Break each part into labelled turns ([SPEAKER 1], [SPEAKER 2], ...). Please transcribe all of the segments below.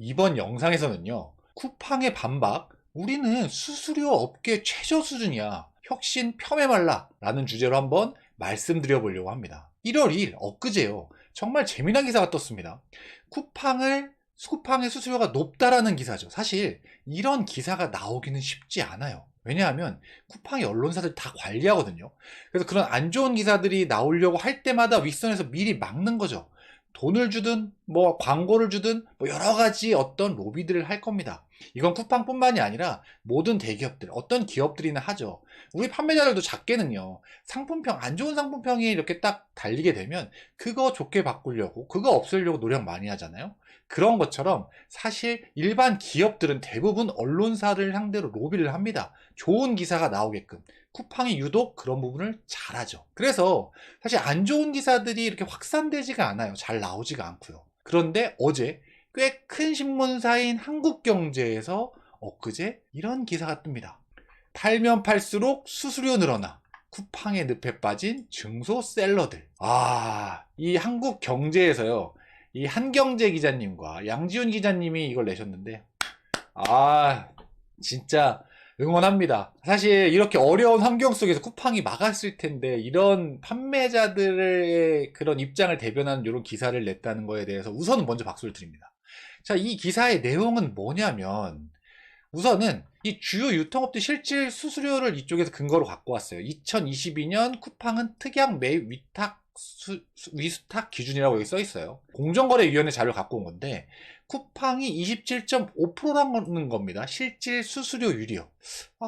[SPEAKER 1] 이번 영상에서는요, 쿠팡의 반박, 우리는 수수료 업계 최저 수준이야. 혁신 폄훼 말라. 라는 주제로 한번 말씀드려 보려고 합니다. 1월 2일, 엊그제요. 정말 재미난 기사가 떴습니다. 쿠팡의 수수료가 높다라는 기사죠. 사실 이런 기사가 나오기는 쉽지 않아요. 왜냐하면 쿠팡의 언론사들 다 관리하거든요. 그래서 그런 안 좋은 기사들이 나오려고 할 때마다 윗선에서 미리 막는 거죠. 돈을 주든 뭐 광고를 주든 뭐 여러 가지 어떤 로비들을 할 겁니다. 이건 쿠팡뿐만이 아니라 모든 대기업들, 어떤 기업들이나 하죠. 우리 판매자들도 작게는요, 상품평, 안 좋은 상품평이 이렇게 딱 달리게 되면 그거 좋게 바꾸려고, 그거 없애려고 노력 많이 하잖아요. 그런 것처럼 사실 일반 기업들은 대부분 언론사를 상대로 로비를 합니다. 좋은 기사가 나오게끔. 쿠팡이 유독 그런 부분을 잘하죠. 그래서 사실 안 좋은 기사들이 이렇게 확산되지가 않아요. 잘 나오지가 않고요. 그런데 어제 꽤 큰 신문사인 한국경제에서 엊그제 이런 기사가 뜹니다. 팔면 팔수록 수수료 늘어나. 쿠팡의 늪에 빠진 증소셀러들. 이 한국경제에서요, 이 한경제 기자님과 양지훈 기자님이 이걸 내셨는데, 진짜 응원합니다. 사실 이렇게 어려운 환경 속에서 쿠팡이 막았을 텐데, 이런 판매자들의 그런 입장을 대변하는 이런 기사를 냈다는 거에 대해서 우선은 먼저 박수를 드립니다. 자, 이 기사의 내용은 뭐냐면, 우선은 이 주요 유통업체 실질 수수료를 이쪽에서 근거로 갖고 왔어요. 2022년 쿠팡은 특약 매입 위수탁 기준이라고 여기 써 있어요. 공정거래위원회 자료를 갖고 온 건데, 쿠팡이 27.5%라는 겁니다. 실질 수수료율이요.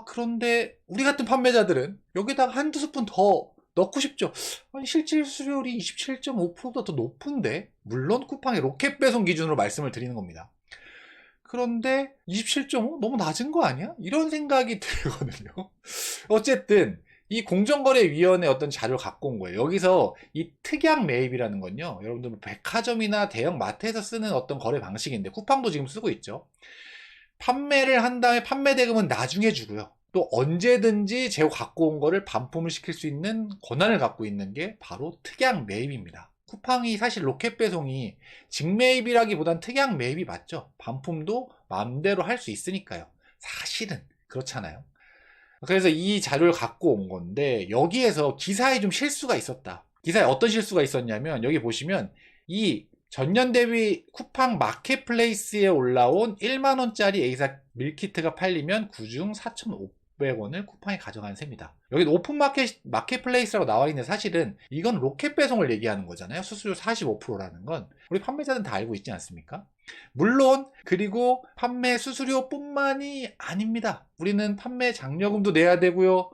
[SPEAKER 1] 그런데 우리 같은 판매자들은 여기다가 한두 스푼 더 넣고 싶죠. 아니, 실질 수수료율이 27.5%보다 더 높은데? 물론 쿠팡의 로켓 배송 기준으로 말씀을 드리는 겁니다. 그런데 27.5? 너무 낮은 거 아니야? 이런 생각이 들거든요. 어쨌든 이 공정거래위원회 어떤 자료를 갖고 온 거예요. 여기서 이 특약 매입이라는 건요, 여러분들 뭐 백화점이나 대형 마트에서 쓰는 어떤 거래 방식인데, 쿠팡도 지금 쓰고 있죠. 판매를 한 다음에 판매 대금은 나중에 주고요. 또 언제든지 재고 갖고 온 거를 반품을 시킬 수 있는 권한을 갖고 있는 게 바로 특약 매입입니다. 쿠팡이 사실 로켓 배송이 직매입이라기보단 특약 매입이 맞죠. 반품도 마음대로 할 수 있으니까요. 사실은 그렇잖아요. 그래서 이 자료를 갖고 온 건데, 여기에서 기사에 좀 실수가 있었다. 기사에 어떤 실수가 있었냐면, 여기 보시면 이 전년 대비 쿠팡 마켓플레이스에 올라온 1만원짜리 A사 밀키트가 팔리면 그중 4,500원을 쿠팡이 가져가는 셈이다. 여기 오픈 마켓플레이스라고 나와 있는데, 사실은 이건 로켓 배송을 얘기하는 거잖아요. 수수료 45%라는 건 우리 판매자들은 다 알고 있지 않습니까? 물론 그리고 판매 수수료뿐만이 아닙니다. 우리는 판매 장려금도 내야 되고요,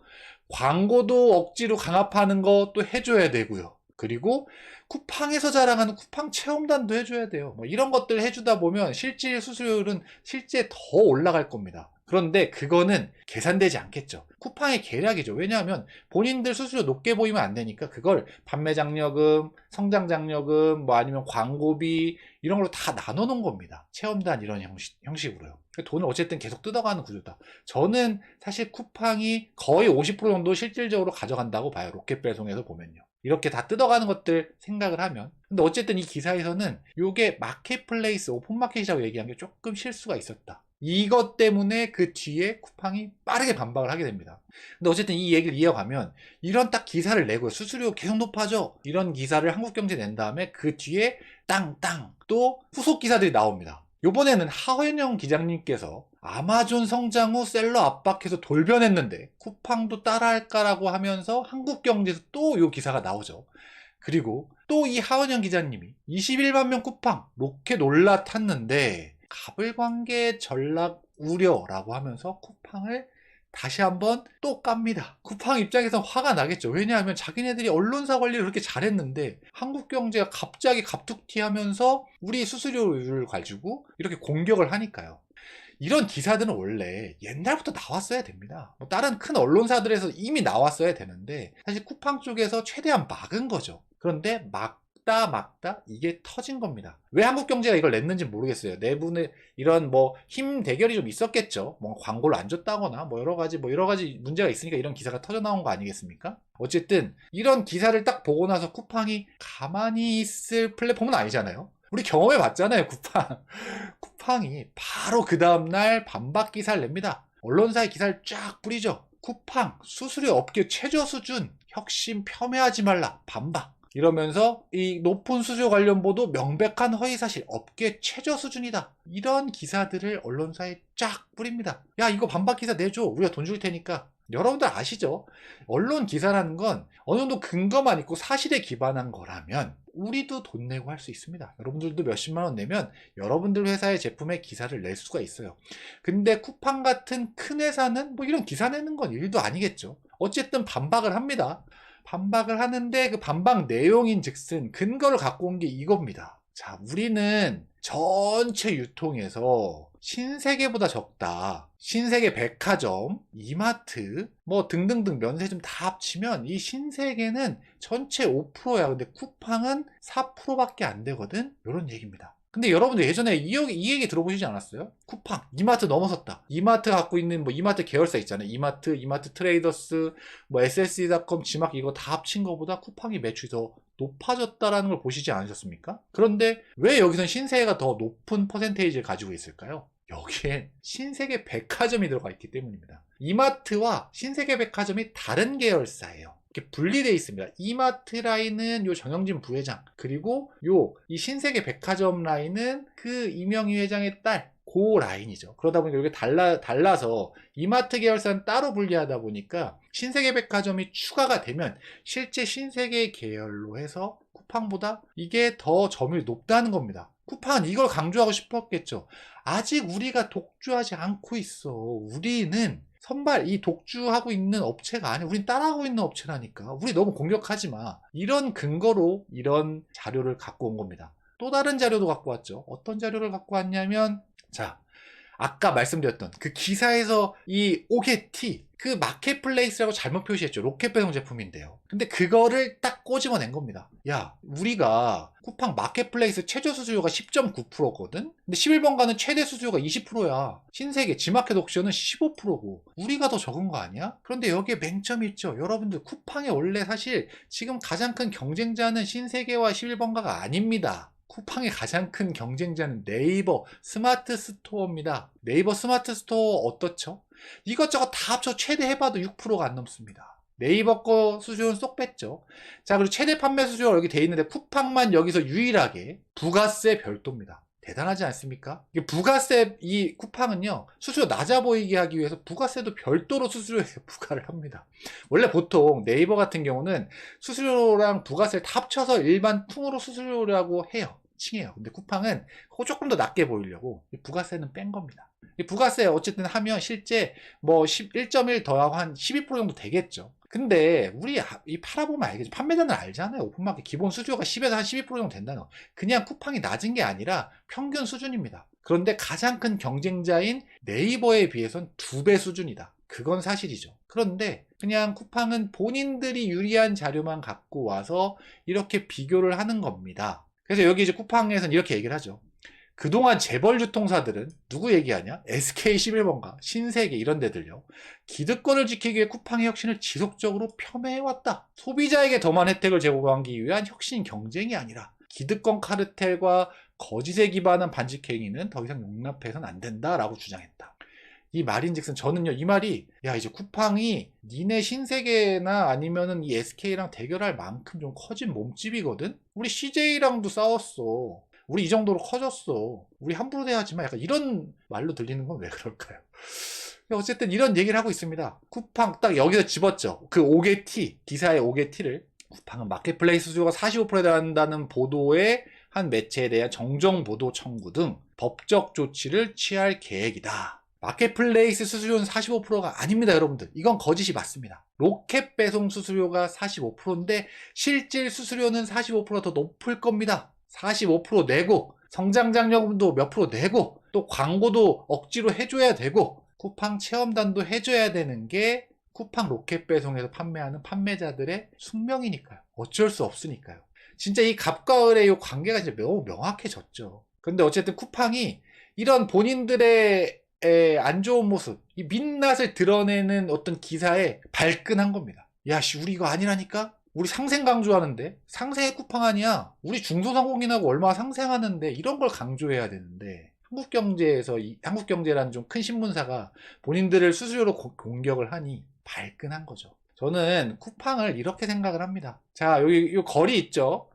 [SPEAKER 1] 광고도 억지로 강압하는 것도 해줘야 되고요, 그리고 쿠팡에서 자랑하는 쿠팡 체험단도 해줘야 돼요. 뭐 이런 것들 해주다 보면 실질 수수료율은 실제 더 올라갈 겁니다. 그런데 그거는 계산되지 않겠죠. 쿠팡의 계략이죠. 왜냐하면 본인들 수수료 높게 보이면 안 되니까 그걸 판매 장려금, 성장 장려금, 뭐 아니면 광고비 이런 걸로 다 나눠 놓은 겁니다. 체험단 이런 형식으로요. 돈을 어쨌든 계속 뜯어가는 구조다. 저는 사실 쿠팡이 거의 50% 정도 실질적으로 가져간다고 봐요. 로켓 배송에서 보면요. 이렇게 다 뜯어가는 것들 생각을 하면. 근데 어쨌든 이 기사에서는 이게 마켓플레이스, 오픈마켓이라고 얘기한 게 조금 실수가 있었다. 이것 때문에 그 뒤에 쿠팡이 빠르게 반박을 하게 됩니다. 근데 어쨌든 이 얘기를 이어가면, 이런 딱 기사를 내고요, 수수료 계속 높아져, 이런 기사를 한국경제 낸 다음에 그 뒤에 땅땅 또 후속 기사들이 나옵니다. 요번에는 하현영 기자님께서 아마존 성장 후 셀러 압박해서 돌변했는데 쿠팡도 따라할까라고 하면서 한국경제에서 또 이 기사가 나오죠. 그리고 또 이 하은영 기자님이 21만 명 쿠팡 로켓 올라탔는데 가불관계 전락 우려라고 하면서 쿠팡을 다시 한번 또 깝니다. 쿠팡 입장에서 화가 나겠죠. 왜냐하면 자기네들이 언론사 관리를 그렇게 잘했는데 한국경제가 갑자기 갑툭튀 하면서 우리 수수료율을 가지고 이렇게 공격을 하니까요. 이런 기사들은 원래 옛날부터 나왔어야 됩니다. 뭐 다른 큰 언론사들에서 이미 나왔어야 되는데, 사실 쿠팡 쪽에서 최대한 막은 거죠. 그런데 막다 이게 터진 겁니다. 왜 한국경제가 이걸 냈는지 모르겠어요. 내부는 이런 뭐 힘 대결이 좀 있었겠죠. 뭐 광고를 안 줬다거나 뭐 여러 가지 문제가 있으니까 이런 기사가 터져 나온 거 아니겠습니까? 어쨌든 이런 기사를 딱 보고 나서 쿠팡이 가만히 있을 플랫폼은 아니잖아요. 우리 경험해 봤잖아요, 쿠팡. 쿠팡이 바로 그 다음날 반박 기사를 냅니다. 언론사에 기사를 쫙 뿌리죠. 쿠팡 수수료 업계 최저 수준, 혁신 폄훼하지 말라 반박. 이러면서 이 높은 수수료 관련 보도 명백한 허위사실, 업계 최저 수준이다. 이런 기사들을 언론사에 쫙 뿌립니다. 야, 이거 반박 기사 내줘. 우리가 돈 줄 테니까. 여러분들 아시죠? 언론 기사라는 건 어느 정도 근거만 있고 사실에 기반한 거라면 우리도 돈 내고 할 수 있습니다. 여러분들도 몇십만 원 내면 여러분들 회사의 제품에 기사를 낼 수가 있어요. 근데 쿠팡 같은 큰 회사는 뭐 이런 기사 내는 건 일도 아니겠죠. 어쨌든 반박을 합니다. 반박을 하는데 그 반박 내용인 즉슨 근거를 갖고 온 게 이겁니다. 자, 우리는 전체 유통에서 신세계보다 적다. 신세계 백화점, 이마트, 뭐 등등등 면세점 다 합치면 이 신세계는 전체 5%야. 근데 쿠팡은 4%밖에 안 되거든? 이런 얘기입니다. 근데 여러분들 예전에 이 얘기 들어보시지 않았어요? 쿠팡, 이마트 넘어섰다. 이마트 갖고 있는 뭐 이마트 계열사 있잖아요. 이마트, 이마트 트레이더스, 뭐 SSC.com, 지막 이거 다 합친 거보다 쿠팡이 매출이 더 높아졌다라는 걸 보시지 않으셨습니까? 그런데 왜 여기선 신세계가 더 높은 퍼센테이지를 가지고 있을까요? 여기에 신세계 백화점이 들어가 있기 때문입니다. 이마트와 신세계 백화점이 다른 계열사예요. 이렇게 분리되어 있습니다. 이마트 라인은 요 정영진 부회장, 그리고 이 신세계 백화점 라인은 그 이명희 회장의 딸, 그 라인이죠. 그러다 보니까 이게 달라서 이마트 계열사는 따로 분리하다 보니까 신세계 백화점이 추가가 되면 실제 신세계 계열로 해서 쿠팡보다 이게 더 점유율이 높다는 겁니다. 쿠팡은 이걸 강조하고 싶었겠죠. 아직 우리가 독주하지 않고 있어. 우리는 선발 이 독주하고 있는 업체가 아니야. 우린 따라하고 있는 업체라니까. 우리 너무 공격하지 마. 이런 근거로 이런 자료를 갖고 온 겁니다. 또 다른 자료도 갖고 왔죠. 어떤 자료를 갖고 왔냐면, 자, 아까 말씀드렸던 그 기사에서 이 오게티, 그 마켓플레이스라고 잘못 표시했죠. 로켓 배송 제품인데요. 근데 그거를 딱 꼬집어낸 겁니다. 야, 우리가 쿠팡 마켓플레이스 최저 수수료가 10.9%거든? 근데 11번가는 최대 수수료가 20%야. 신세계 지마켓 옥션은 15%고 우리가 더 적은 거 아니야? 그런데 여기에 맹점이 있죠. 여러분들 쿠팡이 원래 사실 지금 가장 큰 경쟁자는 신세계와 11번가가 아닙니다. 쿠팡의 가장 큰 경쟁자는 네이버 스마트 스토어입니다. 네이버 스마트 스토어 어떻죠? 이것저것 다 합쳐 최대 해봐도 6%가 안 넘습니다. 네이버 거 수수료는 쏙 뺐죠. 자, 그리고 최대 판매 수수료가 여기 돼 있는데 쿠팡만 여기서 유일하게 부가세 별도입니다. 대단하지 않습니까? 이게 부가세, 이 쿠팡은요, 수수료 낮아 보이게 하기 위해서 부가세도 별도로 수수료에 부과를 합니다. 원래 보통 네이버 같은 경우는 수수료랑 부가세를 다 합쳐서 일반 통으로 수수료라고 해요. 칭해요. 근데 쿠팡은 그거 조금 더 낮게 보이려고 부가세는 뺀 겁니다. 부가세 어쨌든 하면 실제 뭐 1.1 더하고 한 12% 정도 되겠죠. 근데 우리 이 팔아보면 알겠죠. 판매자는 알잖아요. 오픈마켓 기본 수수료가 10에서 한 12% 정도 된다는 거. 그냥 쿠팡이 낮은 게 아니라 평균 수준입니다. 그런데 가장 큰 경쟁자인 네이버에 비해선 2배 수준이다. 그건 사실이죠. 그런데 그냥 쿠팡은 본인들이 유리한 자료만 갖고 와서 이렇게 비교를 하는 겁니다. 그래서 여기 이제 쿠팡에서는 이렇게 얘기를 하죠. 그동안 재벌 유통사들은 누구 얘기하냐? SK11번가, 신세계 이런 데들요. 기득권을 지키기 위해 쿠팡의 혁신을 지속적으로 폄훼해왔다. 소비자에게 더만 혜택을 제공하기 위한 혁신 경쟁이 아니라 기득권 카르텔과 거짓에 기반한 반칙 행위는 더 이상 용납해서는 안 된다라고 주장했다. 이 말인즉슨 저는요, 이 말이 야, 이제 쿠팡이 니네 신세계나 아니면은 이 SK랑 대결할 만큼 좀 커진 몸집이거든. 우리 CJ랑도 싸웠어. 우리 이 정도로 커졌어. 우리 함부로 대하지 마. 약간 이런 말로 들리는 건 왜 그럴까요? 어쨌든 이런 얘기를 하고 있습니다. 쿠팡 딱 여기서 집었죠. 그 5개 T, 기사의 5개 T를. 쿠팡은 마켓플레이스 수요가 45%에 달한다는 보도에 한 매체에 대한 정정 보도 청구 등 법적 조치를 취할 계획이다. 마켓플레이스 수수료는 45%가 아닙니다, 여러분들. 이건 거짓이 맞습니다. 로켓 배송 수수료가 45%인데 실질 수수료는 45%가 더 높을 겁니다. 45% 내고 성장장려금도 몇 프로 내고 또 광고도 억지로 해줘야 되고 쿠팡 체험단도 해줘야 되는 게 쿠팡 로켓 배송에서 판매하는 판매자들의 숙명이니까요. 어쩔 수 없으니까요. 진짜 이 갑과 을의 이 관계가 진짜 너무 명확해졌죠. 근데 어쨌든 쿠팡이 이런 본인들의 안 좋은 모습, 이 민낯을 드러내는 어떤 기사에 발끈한 겁니다. 야, 우리 이거 아니라니까? 우리 상생 강조하는데 상생의 쿠팡 아니야. 우리 중소상공인하고 얼마나 상생하는데 이런 걸 강조해야 되는데 한국경제에서 한국경제라는 좀 큰 신문사가 본인들을 수수료로 공격을 하니 발끈한 거죠. 저는 쿠팡을 이렇게 생각을 합니다. 자, 여기 이 거리 있죠?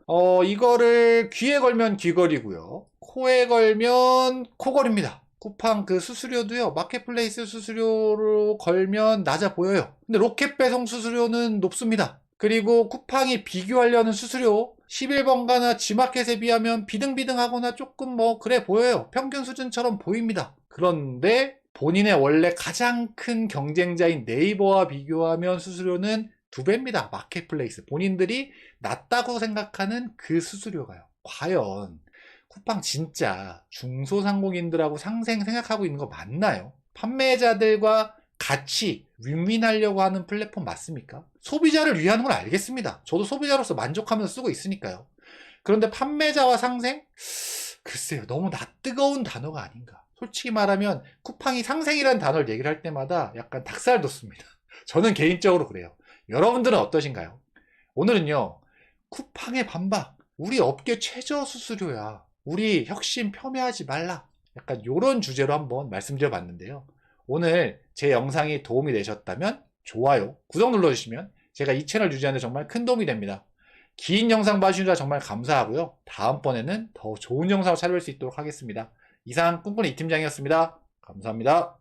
[SPEAKER 1] 이거를 귀에 걸면 귀걸이고요. 코에 걸면 코걸입니다. 쿠팡 그 수수료도요, 마켓플레이스 수수료로 걸면 낮아 보여요. 근데 로켓 배송 수수료는 높습니다. 그리고 쿠팡이 비교하려는 수수료 11번가나 지마켓에 비하면 비등비등하거나 조금 뭐 그래 보여요. 평균 수준처럼 보입니다. 그런데 본인의 원래 가장 큰 경쟁자인 네이버와 비교하면 수수료는 2배입니다. 마켓플레이스. 본인들이 낮다고 생각하는 그 수수료가요. 과연 쿠팡 진짜 중소상공인들하고 상생 생각하고 있는 거 맞나요? 판매자들과 같이 윈윈하려고 하는 플랫폼 맞습니까? 소비자를 위한 건 알겠습니다. 저도 소비자로서 만족하면서 쓰고 있으니까요. 그런데 판매자와 상생? 글쎄요, 너무 낯뜨거운 단어가 아닌가. 솔직히 말하면 쿠팡이 상생이라는 단어를 얘기를 할 때마다 약간 닭살 돋습니다. 저는 개인적으로 그래요. 여러분들은 어떠신가요? 오늘은요, 쿠팡의 반박. 우리 업계 최저 수수료야. 우리 혁신 폄훼하지 말라. 약간 이런 주제로 한번 말씀드려 봤는데요. 오늘 제 영상이 도움이 되셨다면 좋아요, 구독 눌러주시면 제가 이 채널 유지하는 데 정말 큰 도움이 됩니다. 긴 영상 봐주시느라 정말 감사하고요. 다음번에는 더 좋은 영상을 찾아뵐 수 있도록 하겠습니다. 이상 꿈꾸는 이팀장이었습니다. 감사합니다.